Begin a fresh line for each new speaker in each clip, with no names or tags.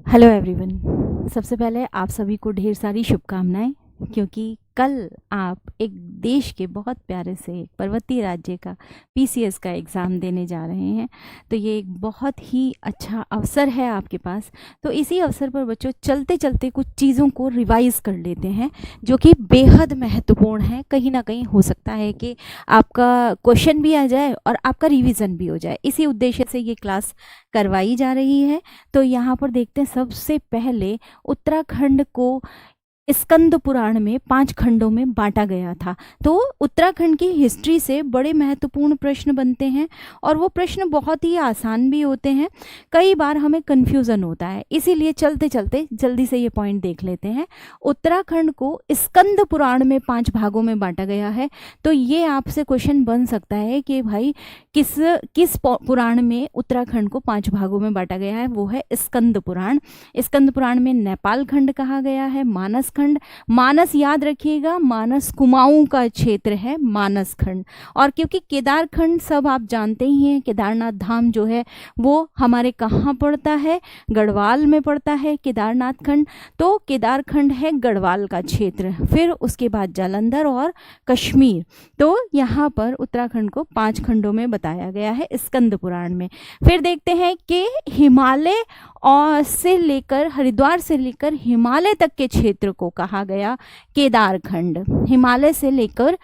Hello everyone. सबसे पहले आप सभी को ढेर सारी शुभकामनाएं, क्योंकि कल आप एक देश के बहुत प्यारे से एक पर्वतीय राज्य का पीसीएस का एग्ज़ाम देने जा रहे हैं। तो ये एक बहुत ही अच्छा अवसर है आपके पास। तो इसी अवसर पर बच्चों चलते चलते कुछ चीज़ों को रिवाइज़ कर लेते हैं जो कि बेहद महत्वपूर्ण है। कहीं ना कहीं हो सकता है कि आपका क्वेश्चन भी आ जाए और आपका रिवीजन भी हो जाए। इसी उद्देश्य से ये क्लास करवाई जा रही है। तो यहाँ पर देखते हैं, सबसे पहले उत्तराखंड को स्कंद पुराण में 5 खंडों में बांटा गया था। तो उत्तराखंड की हिस्ट्री से बड़े महत्वपूर्ण प्रश्न बनते हैं और वो प्रश्न बहुत ही आसान भी होते हैं। कई बार हमें कन्फ्यूज़न होता है, इसीलिए चलते चलते जल्दी से ये पॉइंट देख लेते हैं। उत्तराखंड को स्कंद पुराण में 5 भागों में बांटा गया है। तो ये आपसे क्वेश्चन बन सकता है कि भाई किस किस पुराण में उत्तराखंड को 5 भागों में बांटा गया है। वो है स्कंद पुराण। स्कंद पुराण में नेपाल खंड कहा गया है, मानस खंड। मानस याद रखिएगा, मानस कुमाऊं का क्षेत्र है मानस खंड। और क्योंकि केदार खंड सब आप जानते ही हैं, केदारनाथ धाम जो है वो हमारे कहाँ पड़ता है, गढ़वाल में पड़ता है केदारनाथ खंड। तो केदार खंड है गढ़वाल का क्षेत्र। फिर उसके बाद जालंधर और कश्मीर। तो यहाँ पर उत्तराखंड को 5 खंडों में बताया गया है स्कंद पुराण में। फिर देखते हैं कि हिमालय और से लेकर हरिद्वार से लेकर हिमालय तक के क्षेत्र को कहा गया केदार खंड। हिमालय से लेकर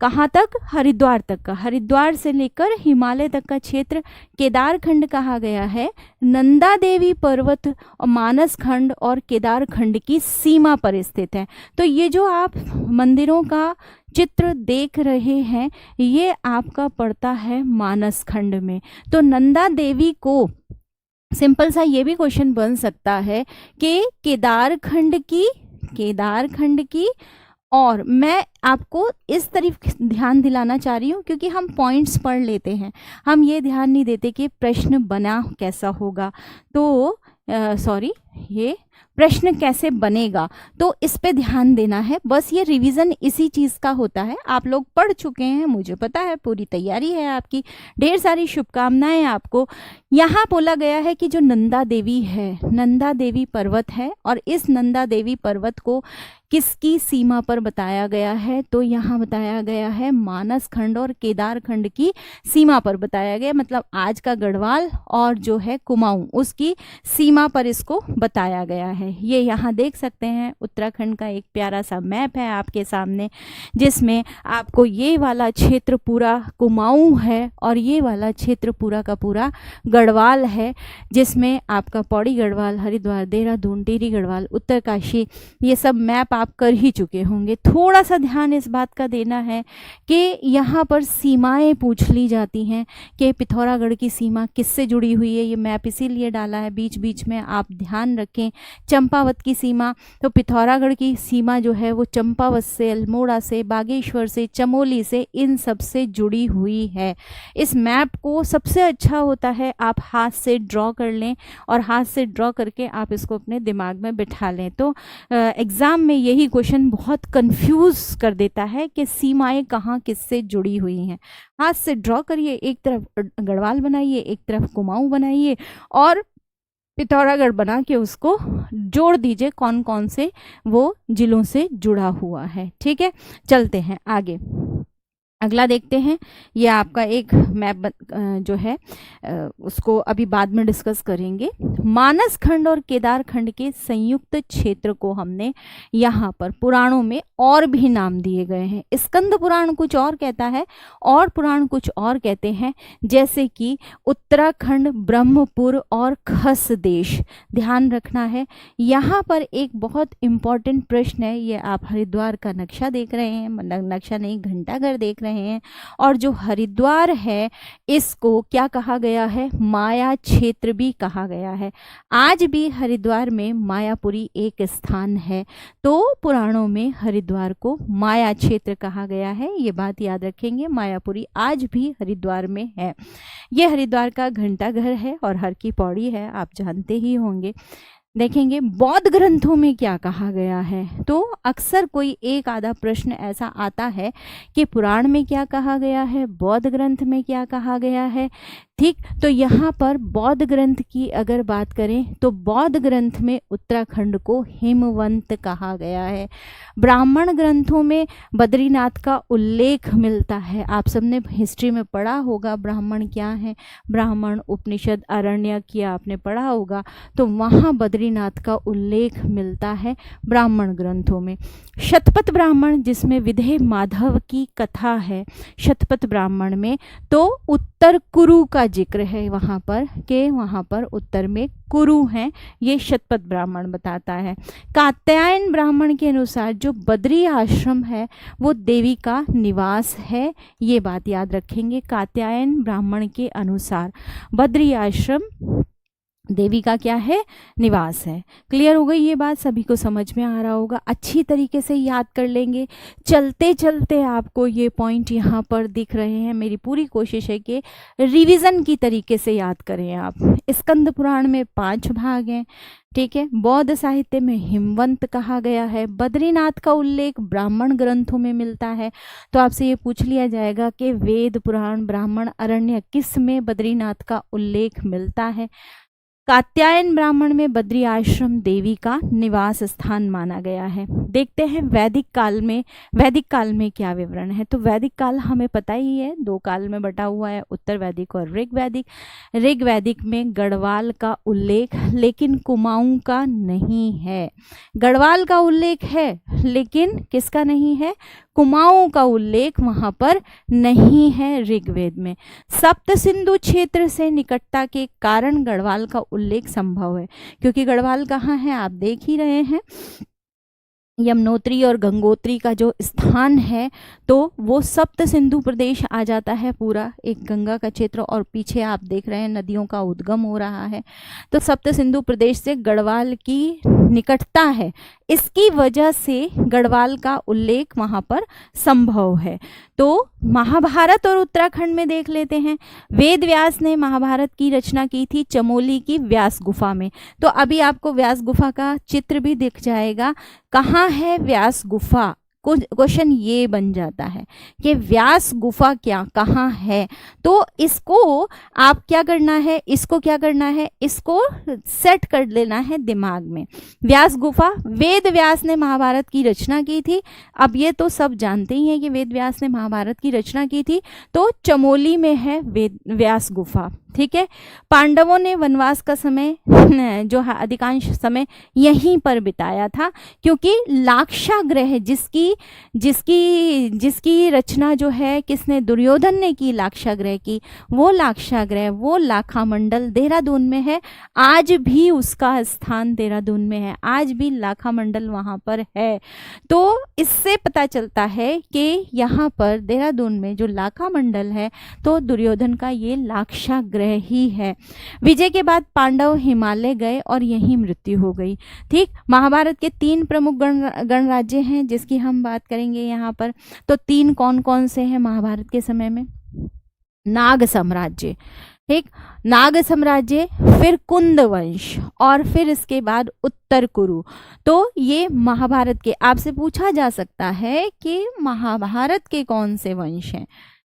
कहाँ तक, हरिद्वार तक का, हरिद्वार से लेकर हिमालय तक का क्षेत्र केदार खंड कहा गया है। नंदा देवी पर्वत और मानस खंड और केदार खंड की सीमा पर स्थित है। तो ये जो आप मंदिरों का चित्र देख रहे हैं ये आपका पड़ता है मानस खंड में। तो नंदा देवी को सिंपल सा ये भी क्वेश्चन बन सकता है कि केदार खंड की और मैं आपको इस तरफ ध्यान दिलाना चाह रही हूँ क्योंकि हम पॉइंट्स पढ़ लेते हैं, हम ये ध्यान नहीं देते कि प्रश्न बना कैसा होगा। तो सॉरी, ये प्रश्न कैसे बनेगा, तो इस पे ध्यान देना है। बस ये रिवीजन इसी चीज़ का होता है। आप लोग पढ़ चुके हैं, मुझे पता है, पूरी तैयारी है आपकी। ढेर सारी शुभकामनाएं आपको। यहाँ बोला गया है कि जो नंदा देवी है, नंदा देवी पर्वत है और इस नंदा देवी पर्वत को किसकी सीमा पर बताया गया है, तो यहाँ बताया गया है मानस खंड और केदार खंड की सीमा पर बताया गया। मतलब आज का गढ़वाल और जो है कुमाऊं उसकी सीमा पर इसको बताया गया है। ये यहाँ देख सकते हैं उत्तराखंड का एक प्यारा सा मैप है आपके सामने, जिसमें आपको ये वाला क्षेत्र पूरा कुमाऊं है और ये वाला क्षेत्र पूरा का पूरा गढ़वाल है, जिसमें आपका पौड़ी गढ़वाल, हरिद्वार, देहरादून, टिहरी गढ़वाल, उत्तरकाशी, ये सब मैप आप कर ही चुके होंगे। थोड़ा सा ध्यान इस बात का देना है कि यहाँ पर सीमाएं पूछ ली जाती हैं कि पिथौरागढ़ की सीमा किससे जुड़ी हुई है। ये मैप इसीलिए डाला है, बीच बीच में आप ध्यान रखें। चंपावत की सीमा, तो पिथौरागढ़ की सीमा जो है वो चंपावत से, अल्मोड़ा से, बागेश्वर से, चमोली से, इन सब से जुड़ी हुई है। इस मैप को सबसे अच्छा होता है आप हाथ से ड्रॉ कर लें और हाथ से ड्रॉ करके आप इसको अपने दिमाग में बिठा लें। तो एग्ज़ाम में यही क्वेश्चन बहुत कंफ्यूज कर देता है कि सीमाएं कहाँ किससे जुड़ी हुई हैं। हाथ से ड्रॉ करिए, एक तरफ गढ़वाल बनाइए, एक तरफ कुमाऊं बनाइए और पिथौरागढ़ बना के उसको जोड़ दीजिए कौन कौन से वो जिलों से जुड़ा हुआ है। ठीक है, चलते हैं आगे। अगला देखते हैं। ये आपका एक मैप जो है उसको अभी बाद में डिस्कस करेंगे। मानस खंड और केदार खंड के संयुक्त क्षेत्र को हमने यहाँ पर पुराणों में और भी नाम दिए गए हैं। स्कंद पुराण कुछ और कहता है और पुराण कुछ और कहते हैं, जैसे कि उत्तराखंड, ब्रह्मपुर और खस देश। ध्यान रखना है। यहाँ पर एक बहुत इम्पॉर्टेंट प्रश्न है। ये आप हरिद्वार का नक्शा देख रहे हैं, नक्शा नहीं, घंटाघर देख रहे हैं। और जो हरिद्वार है इसको क्या कहा गया है, माया क्षेत्र भी कहा गया है। आज भी हरिद्वार में मायापुरी एक स्थान है। तो पुराणों में हरिद्वार को माया क्षेत्र कहा गया है, ये बात याद रखेंगे। मायापुरी आज भी हरिद्वार में है। ये हरिद्वार का घंटाघर है और हर की पौड़ी है, आप जानते ही होंगे। देखेंगे बौद्ध ग्रंथों में क्या कहा गया है। तो अक्सर कोई एक आधा प्रश्न ऐसा आता है कि पुराण में क्या कहा गया है, बौद्ध ग्रंथ में क्या कहा गया है। ठीक। तो यहाँ पर बौद्ध ग्रंथ की अगर बात करें तो बौद्ध ग्रंथ में उत्तराखंड को हिमवंत कहा गया है। ब्राह्मण ग्रंथों में बद्रीनाथ का उल्लेख मिलता है। आप सबने हिस्ट्री में पढ़ा होगा ब्राह्मण क्या है, ब्राह्मण उपनिषद आरण्यक किया आपने पढ़ा होगा, तो वहाँ बद्रीनाथ का उल्लेख मिलता है ब्राह्मण ग्रंथों में। शतपथ ब्राह्मण जिसमें विधेय माधव की कथा है, शतपथ ब्राह्मण में तो उत्तर कुरु का जिक्र है वहाँ पर, कि वहाँ पर उत्तर में कुरु हैं, ये शतपथ ब्राह्मण बताता है। कात्यायन ब्राह्मण के अनुसार जो बद्री आश्रम है वो देवी का निवास है, ये बात याद रखेंगे। कात्यायन ब्राह्मण के अनुसार बद्री आश्रम देवी का क्या है, निवास है। क्लियर हो गई ये बात, सभी को समझ में आ रहा होगा, अच्छी तरीके से याद कर लेंगे। चलते चलते आपको ये पॉइंट यहाँ पर दिख रहे हैं, मेरी पूरी कोशिश है कि रिवीजन की तरीके से याद करें आप। स्कंद पुराण में 5 भाग हैं, ठीक है। बौद्ध साहित्य में हिमवंत कहा गया है। बद्रीनाथ का उल्लेख ब्राह्मण ग्रंथों में मिलता है। तो आपसे ये पूछ लिया जाएगा कि वेद पुराण ब्राह्मण अरण्य किस में बद्रीनाथ का उल्लेख मिलता है। कात्यायन ब्राह्मण में बद्री आश्रम देवी का निवास स्थान माना गया है। देखते हैं वैदिक काल में क्या विवरण है। तो वैदिक काल हमें पता ही है, 2 काल में बटा हुआ है, उत्तर वैदिक और ऋग्वैदिक। ऋग्वैदिक में गढ़वाल का उल्लेख लेकिन कुमाऊं का नहीं है। गढ़वाल का उल्लेख है लेकिन किसका नहीं है, कुमाऊं का उल्लेख वहां पर नहीं है ऋग्वेद में। सप्त सिंधु क्षेत्र से निकटता के कारण गढ़वाल का उल्लेख संभव है, क्योंकि गढ़वाल कहाँ है आप देख ही रहे हैं, यमुनोत्री और गंगोत्री का जो स्थान है तो वो सप्त सिंधु प्रदेश आ जाता है, पूरा एक गंगा का क्षेत्र, और पीछे आप देख रहे हैं नदियों का उद्गम हो रहा है। तो सप्त सिंधु प्रदेश से गढ़वाल की निकटता है, इसकी वजह से गढ़वाल का उल्लेख वहाँ पर संभव है। तो महाभारत और उत्तराखंड में देख लेते हैं। वेद व्यास ने महाभारत की रचना की थी चमोली की व्यास गुफा में। तो अभी आपको व्यास गुफा का चित्र भी दिख जाएगा। कहाँ है व्यास गुफा, क्वेश्चन ये बन जाता है कि व्यास गुफा क्या कहाँ है। तो इसको आप क्या करना है, इसको सेट कर लेना है दिमाग में। व्यास गुफा, वेद व्यास ने महाभारत की रचना की थी। अब ये तो सब जानते ही हैं कि वेद व्यास ने महाभारत की रचना की थी, तो चमोली में है वेद व्यास गुफा, ठीक है। पांडवों ने वनवास का समय जो है अधिकांश समय यहीं पर बिताया था, क्योंकि लाक्षागृह जिसकी रचना जो है किसने, दुर्योधन ने की लाक्षागृह की, वो लाक्षागृह वो लाखा मंडल देहरादून में है। आज भी उसका स्थान देहरादून में है, आज भी लाखा मंडल वहाँ पर है। तो इससे पता चलता है कि यहाँ पर देहरादून में जो लाखा मंडल है तो दुर्योधन का ये लाक्षागृह ही है। विजय के बाद पांडव हिमालय गए और यहीं मृत्यु हो गई, ठीक। महाभारत के 3 प्रमुख गणराज्य हैं जिसकी हम बात करेंगे यहाँ पर। तो 3 कौन कौन से हैं महाभारत के समय में? नाग साम्राज्य, ठीक, नाग साम्राज्य, फिर कुंद वंश, और फिर इसके बाद उत्तर कुरु। तो ये महाभारत के, आपसे पूछा जा सकता है कि महाभारत के कौन से वंश हैं,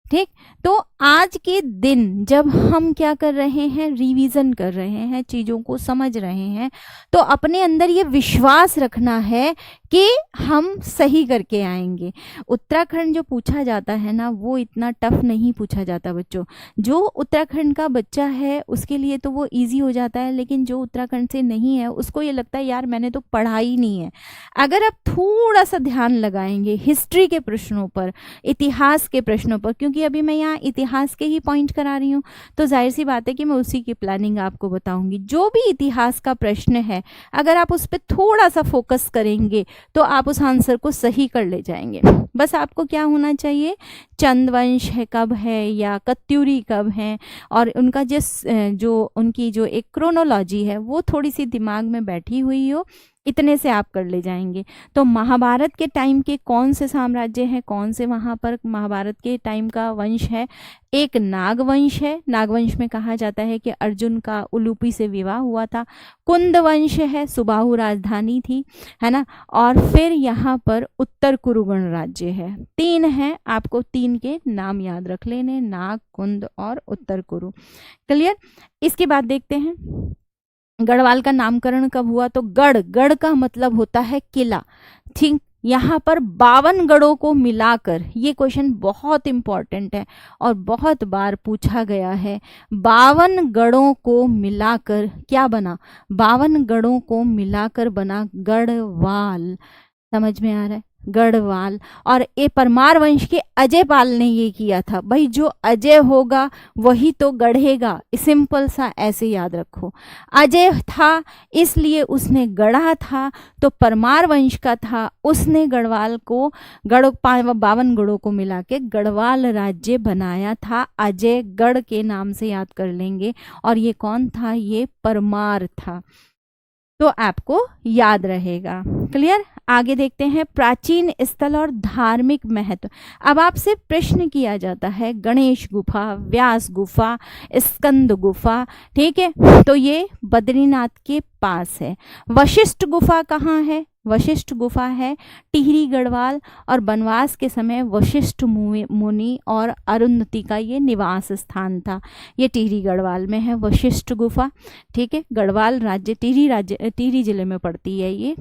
ठीक। तो आज के दिन जब हम क्या कर रहे हैं, रिवीजन कर रहे हैं, चीज़ों को समझ रहे हैं, तो अपने अंदर ये विश्वास रखना है कि हम सही करके आएंगे। उत्तराखंड जो पूछा जाता है ना, वो इतना टफ नहीं पूछा जाता बच्चों। जो उत्तराखंड का बच्चा है उसके लिए तो वो इजी हो जाता है, लेकिन जो उत्तराखंड से नहीं है उसको ये लगता है यार मैंने तो पढ़ा ही नहीं है। अगर आप थोड़ा सा ध्यान लगाएंगे हिस्ट्री के प्रश्नों पर, इतिहास के प्रश्नों पर, क्योंकि अभी मैं यहाँ इतिहास के ही पॉइंट करा रही हूँ, तो जाहिर सी बात है कि मैं उसी की प्लानिंग आपको बताऊंगी। जो भी इतिहास का प्रश्न है अगर आप उस पर थोड़ा सा फोकस करेंगे तो आप उस आंसर को सही कर ले जाएंगे। बस आपको क्या होना चाहिए, चंदवंश है कब है या कत्यूरी कब है, और उनका जो उनकी जो एक क्रोनोलॉजी है वो थोड़ी सी दिमाग में बैठी हुई हो, इतने से आप कर ले जाएंगे। तो महाभारत के टाइम के कौन से साम्राज्य हैं, कौन से वहाँ पर महाभारत के टाइम का वंश है? एक नागवंश है, नागवंश में कहा जाता है कि अर्जुन का उलूपी से विवाह हुआ था। कुंद वंश है, सुबाहु राजधानी थी, है ना। और फिर यहाँ पर उत्तर कुरुगण राज्य है। तीन है, आपको तीन के नाम याद रख लेने, नाग, कुंद और उत्तर कुरु। क्लियर। इसके बाद देखते हैं गढ़वाल का नामकरण कब हुआ। तो गढ़ का मतलब होता है किला, ठीक। यहाँ पर 52 गढ़ों को मिलाकर, ये क्वेश्चन बहुत इंपॉर्टेंट है और बहुत बार पूछा गया है। 52 गढ़ों को मिलाकर क्या बना? 52 गढ़ों को मिलाकर बना गढ़वाल। समझ में आ रहा है? गढ़वाल। और ये परमार वंश के अजय पाल ने ये किया था। भाई जो अजय होगा वही तो गढ़ेगा, सिंपल सा ऐसे याद रखो। अजय था इसलिए उसने गढ़ा था, तो परमार वंश का था, उसने गढ़वाल को 52 गढ़ों को मिला के गढ़वाल राज्य बनाया था। अजय गढ़ के नाम से याद कर लेंगे। और ये कौन था? ये परमार था। तो आपको याद रहेगा। क्लियर। आगे देखते हैं प्राचीन स्थल और धार्मिक महत्व। अब आपसे प्रश्न किया जाता है गणेश गुफा, व्यास गुफा, स्कंद गुफा, ठीक है। तो ये बद्रीनाथ के पास है। वशिष्ठ गुफा कहाँ है? वशिष्ठ गुफा है टिहरी गढ़वाल। और वनवास के समय वशिष्ठ मुनि और अरुंधति का ये निवास स्थान था। ये टिहरी गढ़वाल में है वशिष्ठ गुफा, ठीक है। गढ़वाल राज्य टिहरी जिले में पड़ती है ये।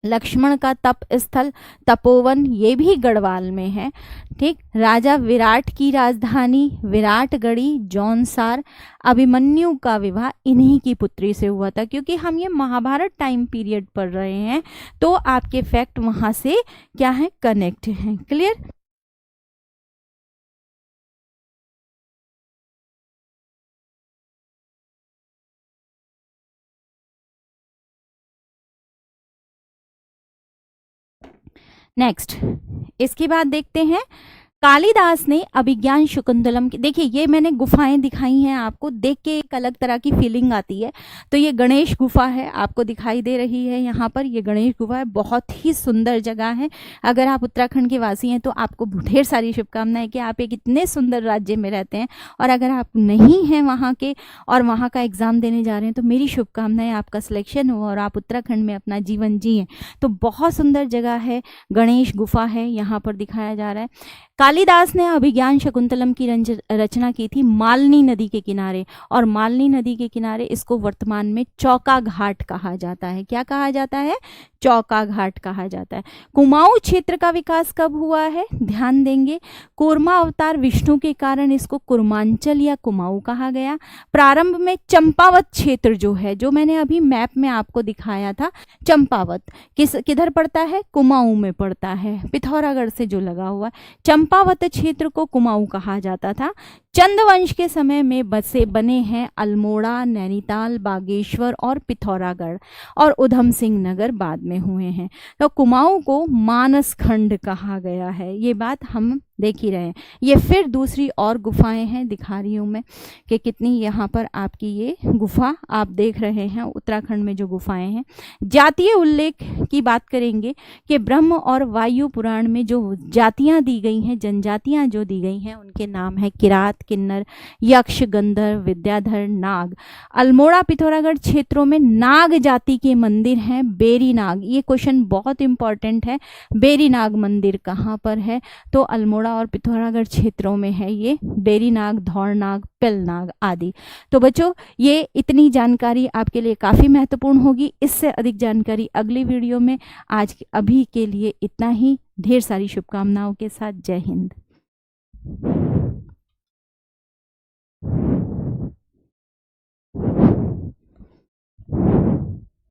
लक्ष्मण का तप स्थल तपोवन, ये भी गढ़वाल में है, ठीक। राजा विराट की राजधानी विराटगढ़ी जौनसार। अभिमन्यु का विवाह इन्हीं की पुत्री से हुआ था। क्योंकि हम ये महाभारत टाइम पीरियड पढ़ रहे हैं तो आपके फैक्ट वहां से क्या है? कनेक्ट हैं। क्लियर। नेक्स्ट इसके बाद देखते हैं कालिदास ने अभिज्ञान शकुंतलम की। देखिए ये मैंने गुफाएं दिखाई हैं आपको, देख के एक अलग तरह की फीलिंग आती है। तो ये गणेश गुफा है, आपको दिखाई दे रही है यहाँ पर। ये गणेश गुफा है, बहुत ही सुंदर जगह है। अगर आप उत्तराखंड के वासी हैं तो आपको ढेर सारी शुभकामनाएं कि आप एक इतने सुंदर राज्य में रहते हैं। और अगर आप नहीं हैं वहाँ के और वहाँ का एग्ज़ाम देने जा रहे हैं तो मेरी शुभकामनाएं आपका सिलेक्शन हो और आप उत्तराखंड में अपना जीवन जिएँ। तो बहुत सुंदर जगह है, गणेश गुफा है, यहाँ पर दिखाया जा रहा है। कालिदास ने अभिज्ञान शकुंतलम की रचना की थी मालनी नदी के किनारे। और मालनी नदी के किनारे इसको वर्तमान में चौका घाट कहा जाता है। क्या कहा जाता है? चौका घाट कहा जाता है। कुमाऊं क्षेत्र का विकास कब हुआ है? ध्यान देंगे, कूर्मा अवतार विष्णु के कारण इसको कुर्मांचल या कुमाऊं कहा गया। प्रारंभ में चंपावत क्षेत्र जो है, जो मैंने अभी मैप में आपको दिखाया था, चंपावत किधर पड़ता है? कुमाऊं में पड़ता है, पिथौरागढ़ से जो लगा हुआ। चंपावत क्षेत्र को कुमाऊं कहा जाता था। चंदवंश के समय में बने हैं अल्मोड़ा, नैनीताल, बागेश्वर और पिथौरागढ़। और उधम सिंह नगर बाद में हुए हैं। तो कुमाऊं को मानस खंड कहा गया है। ये बात हम देख ही रहे हैं। ये फिर दूसरी और गुफाएं हैं, दिखा रही हूँ मैं कि कितनी यहाँ पर आपकी ये गुफा आप देख रहे हैं उत्तराखंड में जो गुफाएं हैं। जातीय उल्लेख की बात करेंगे कि ब्रह्म और वायु पुराण में जो जातियाँ दी गई हैं, जनजातियाँ जो दी गई हैं, उनके नाम है किरात, किन्नर, यक्ष, गंधर्व, विद्याधर, नाग। अल्मोड़ा पिथौरागढ़ क्षेत्रों में नाग जाति के मंदिर हैं। बेरी नाग, ये क्वेश्चन बहुत इंपॉर्टेंट है। बेरी नाग मंदिर कहाँ पर है? तो अल्मोड़ा और पिथौरागढ़ क्षेत्रों में है ये। बेरी नाग, धौड़ नाग, पिल नाग आदि। तो बच्चों ये इतनी जानकारी आपके लिए काफ़ी महत्वपूर्ण होगी। इससे अधिक जानकारी अगली वीडियो में। आज अभी के लिए इतना ही। ढेर सारी शुभकामनाओं के साथ जय हिंद।